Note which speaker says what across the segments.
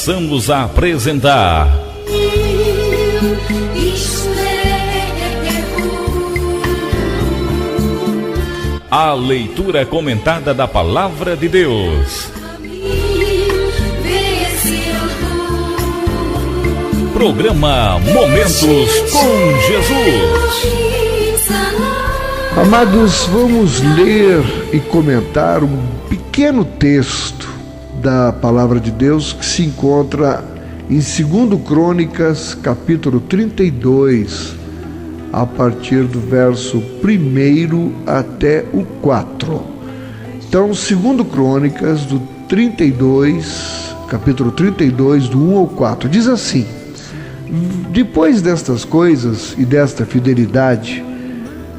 Speaker 1: passamos a apresentar a leitura comentada da Palavra de Deus. Programa Momentos com Jesus.
Speaker 2: Amados, vamos ler e comentar um pequeno texto da Palavra de Deus que se encontra em 2 Crônicas, capítulo 32, a partir do verso 1 até o 4. Então, 2 Crônicas, do 32, capítulo 32, do 1 ao 4, diz assim: Depois destas coisas e desta fidelidade,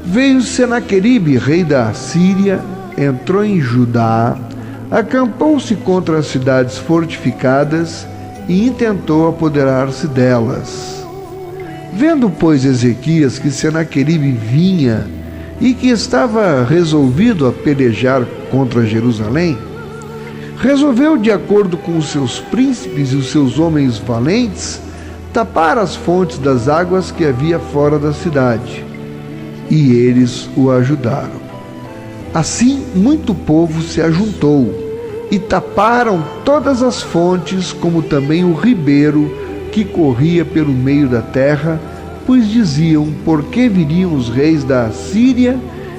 Speaker 2: veio Senaqueribe, rei da Assíria, entrou em Judá, acampou-se contra as cidades fortificadas e intentou apoderar-se delas. Vendo, pois, Ezequias que Senaqueribe vinha e que estava resolvido a pelejar contra Jerusalém, resolveu, de acordo com os seus príncipes e os seus homens valentes, tapar as fontes das águas que havia fora da cidade. E eles o ajudaram. Assim, muito povo se ajuntou e taparam todas as fontes, como também o ribeiro que corria pelo meio da terra, pois diziam: por que viriam os reis da Assíria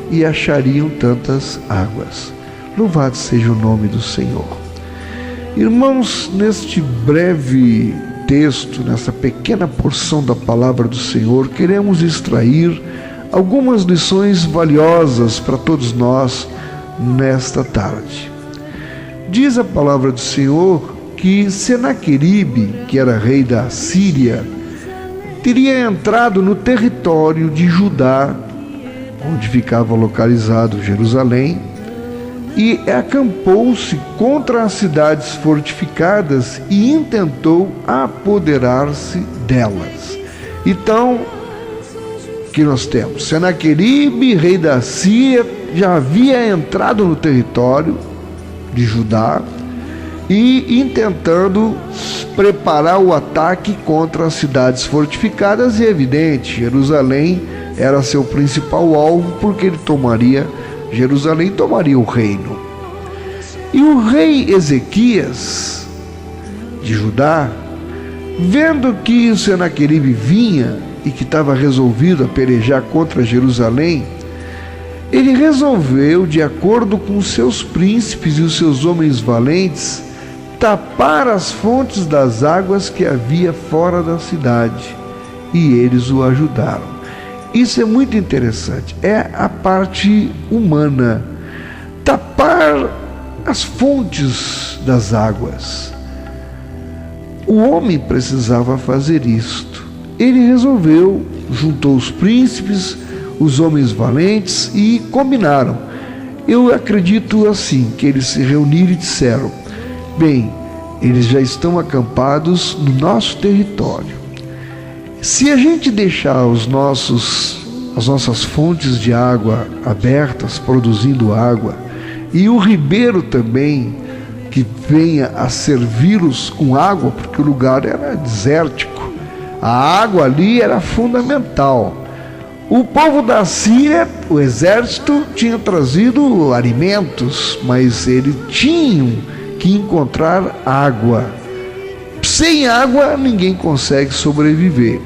Speaker 2: e achariam tantas águas? Louvado seja o nome do Senhor. Irmãos, neste breve texto, nessa pequena porção da palavra do Senhor, queremos extrair algumas lições valiosas para todos nós nesta tarde. Diz a palavra do Senhor que Senaqueribe, que era rei da Assíria, teria entrado no território de Judá, onde ficava localizado Jerusalém, e acampou-se contra as cidades fortificadas e intentou apoderar-se delas. Então, que nós temos Senaqueribe, rei da Assíria, já havia entrado no território de Judá e intentando preparar o ataque contra as cidades fortificadas, e é evidente, Jerusalém era seu principal alvo, porque ele tomaria Jerusalém, tomaria o reino. E o rei Ezequias de Judá, vendo que o Senaqueribe vinha e que estava resolvido a pelejar contra Jerusalém, ele resolveu, de acordo com os seus príncipes e os seus homens valentes, tapar as fontes das águas que havia fora da cidade, e eles o ajudaram. Isso é muito interessante, é a parte humana, tapar as fontes das águas. O homem precisava fazer isto. Ele resolveu, juntou os príncipes, os homens valentes e combinaram. Eu acredito assim, que eles se reuniram e disseram: bem, eles já estão acampados no nosso território. Se a gente deixar as nossas fontes de água abertas, produzindo água, e o ribeiro também, que venha a servi-los com água, porque o lugar era desértico, a água ali era fundamental. O povo da Síria, o exército, tinha trazido alimentos, mas eles tinham que encontrar água. Sem água, ninguém consegue sobreviver.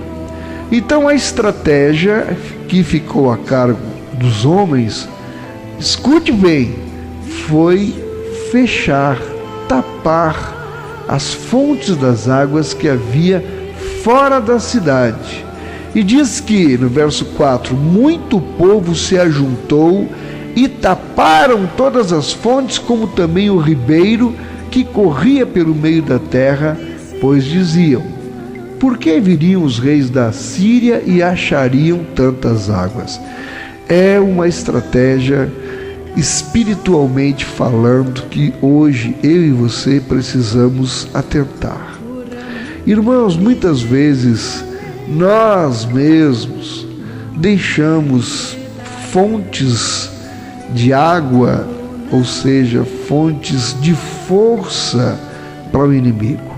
Speaker 2: Então, a estratégia que ficou a cargo dos homens, escute bem, foi fechar, tapar as fontes das águas que havia fora da cidade. E diz que, no verso 4, muito povo se ajuntou e taparam todas as fontes, como também o ribeiro que corria pelo meio da terra, pois diziam: por que viriam os reis da Síria e achariam tantas águas? É uma estratégia, espiritualmente falando, que hoje eu e você precisamos atentar. Irmãos, muitas vezes nós mesmos deixamos fontes de água, ou seja, fontes de força para o inimigo.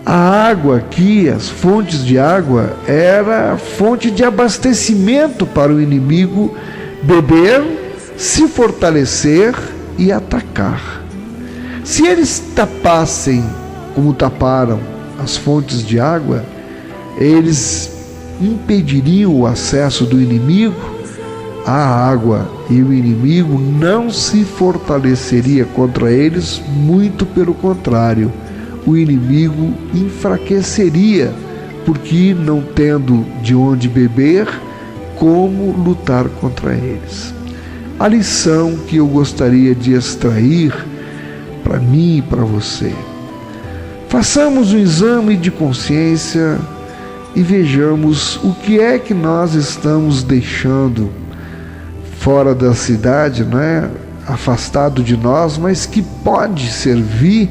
Speaker 2: A água aqui, as fontes de água, era fonte de abastecimento para o inimigo beber, se fortalecer e atacar. Se eles tapassem, como taparam as fontes de água, eles impediriam o acesso do inimigo à água, e o inimigo não se fortaleceria contra eles, muito pelo contrário, o inimigo enfraqueceria, porque não tendo de onde beber, como lutar contra eles. A lição que eu gostaria de extrair para mim e para você: façamos um exame de consciência e vejamos o que é que nós estamos deixando fora da cidade, não é? Afastado de nós, mas que pode servir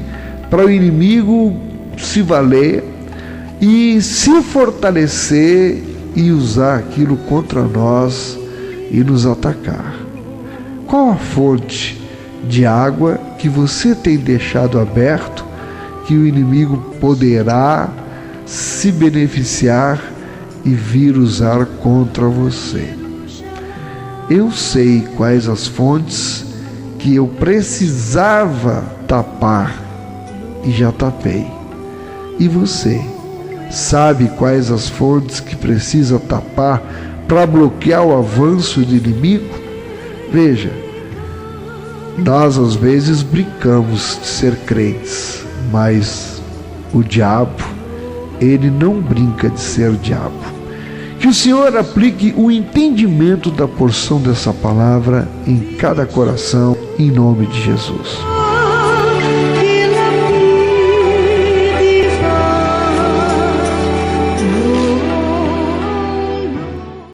Speaker 2: para o inimigo se valer e se fortalecer e usar aquilo contra nós e nos atacar. Qual a fonte de água que você tem deixado aberto, que o inimigo poderá se beneficiar e vir usar contra você? Eu sei quais as fontes que eu precisava tapar e já tapei. E você sabe quais as fontes que precisa tapar para bloquear o avanço do inimigo? Veja, nós às vezes brincamos de ser crentes, mas o diabo, ele não brinca de ser diabo. Que o Senhor aplique o entendimento da porção dessa palavra em cada coração, em nome de Jesus.